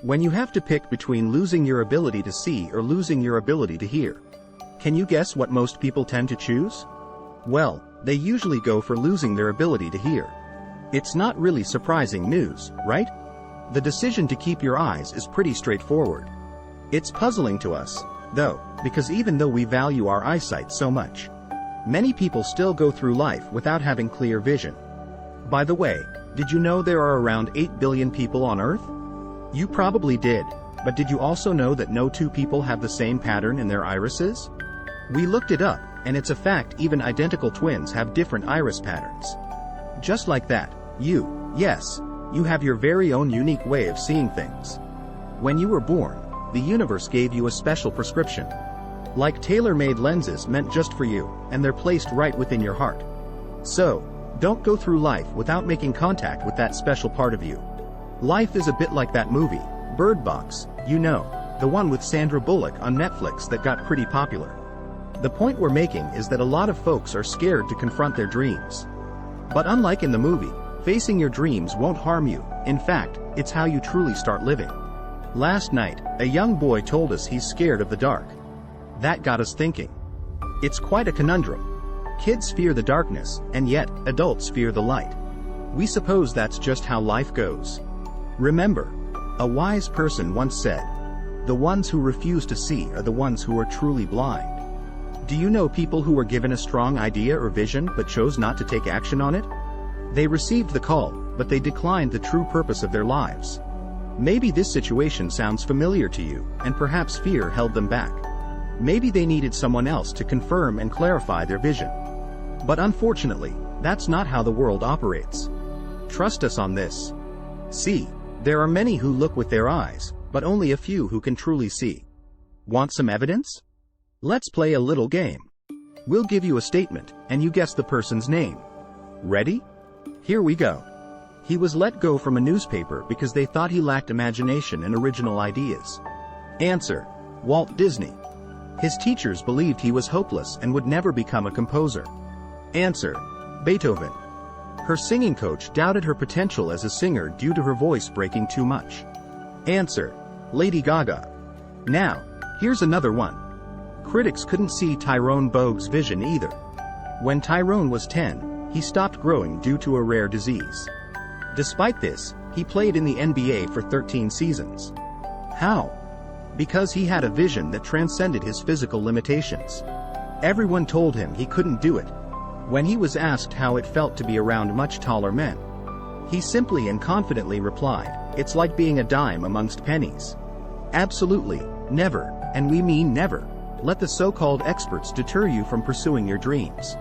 When you have to pick between losing your ability to see or losing your ability to hear, can you guess what most people tend to choose? Well, they usually go for losing their ability to hear. It's not really surprising news, right? The decision to keep your eyes is pretty straightforward. It's puzzling to us, though, because even though we value our eyesight so much, many people still go through life without having clear vision. By the way, did you know there are around 8 billion people on Earth? You probably did, but did you also know that no two people have the same pattern in their irises? We looked it up, and it's a fact even identical twins have different iris patterns. Just like that, you have your very own unique way of seeing things. When you were born, the universe gave you a special prescription. Like tailor-made lenses meant just for you, and they're placed right within your heart. So, don't go through life without making contact with that special part of you. Life is a bit like that movie, Bird Box, the one with Sandra Bullock on Netflix that got pretty popular. The point we're making is that a lot of folks are scared to confront their dreams. But unlike in the movie, facing your dreams won't harm you. In fact, it's how you truly start living. Last night, a young boy told us he's scared of the dark. That got us thinking. It's quite a conundrum. Kids fear the darkness, and yet, adults fear the light. We suppose that's just how life goes. Remember, a wise person once said, "The ones who refuse to see are the ones who are truly blind." Do you know people who were given a strong idea or vision but chose not to take action on it? They received the call, but they declined the true purpose of their lives. Maybe this situation sounds familiar to you, and perhaps fear held them back. Maybe they needed someone else to confirm and clarify their vision. But unfortunately, that's not how the world operates. Trust us on this. See, there are many who look with their eyes, but only a few who can truly see. Want some evidence? Let's play a little game. We'll give you a statement, and you guess the person's name. Ready? Here we go. He was let go from a newspaper because they thought he lacked imagination and original ideas. Answer: Walt Disney. His teachers believed he was hopeless and would never become a composer. Answer: Beethoven. Her singing coach doubted her potential as a singer due to her voice breaking too much. Answer: Lady Gaga. Now, here's another one. Critics couldn't see Tyrone Bogues' vision either. When Tyrone was 10, he stopped growing due to a rare disease. Despite this, he played in the NBA for 13 seasons. How? Because he had a vision that transcended his physical limitations. Everyone told him he couldn't do it. When he was asked how it felt to be around much taller men, he simply and confidently replied, "It's like being a dime amongst pennies." Absolutely, never, and we mean never, let the so-called experts deter you from pursuing your dreams.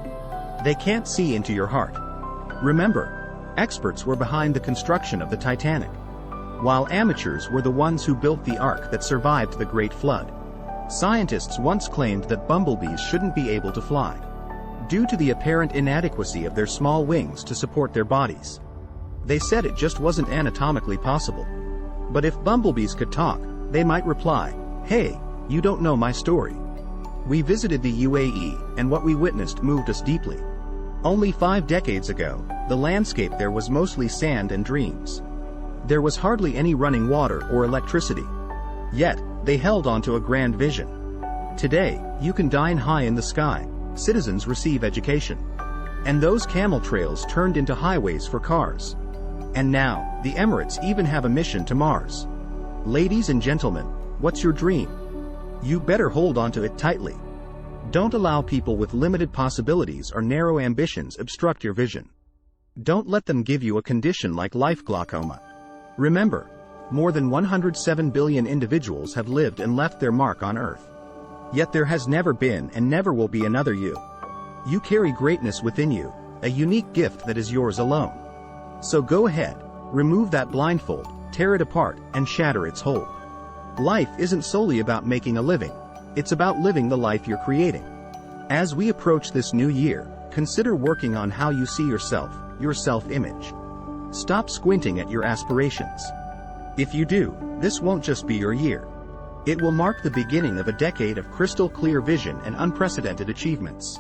They can't see into your heart. Remember, experts were behind the construction of the Titanic, while amateurs were the ones who built the ark that survived the Great Flood. Scientists once claimed that bumblebees shouldn't be able to fly, due to the apparent inadequacy of their small wings to support their bodies. They said it just wasn't anatomically possible. But if bumblebees could talk, they might reply, "Hey, you don't know my story." We visited the UAE, and what we witnessed moved us deeply. Only 5 decades ago, the landscape there was mostly sand and dreams. There was hardly any running water or electricity. Yet, they held on to a grand vision. Today, you can dine high in the sky, citizens receive education, and those camel trails turned into highways for cars. And now, the Emirates even have a mission to Mars. Ladies and gentlemen, what's your dream? You better hold on to it tightly. Don't allow people with limited possibilities or narrow ambitions obstruct your vision. Don't let them give you a condition like life glaucoma. Remember, more than 107 billion individuals have lived and left their mark on Earth. Yet there has never been and never will be another you. You carry greatness within you, a unique gift that is yours alone. So go ahead, remove that blindfold, tear it apart, and shatter its hold. Life isn't solely about making a living. It's about living the life you're creating. As we approach this new year, consider working on how you see yourself, your self-image. Stop squinting at your aspirations. If you do, this won't just be your year. It will mark the beginning of a decade of crystal clear vision and unprecedented achievements.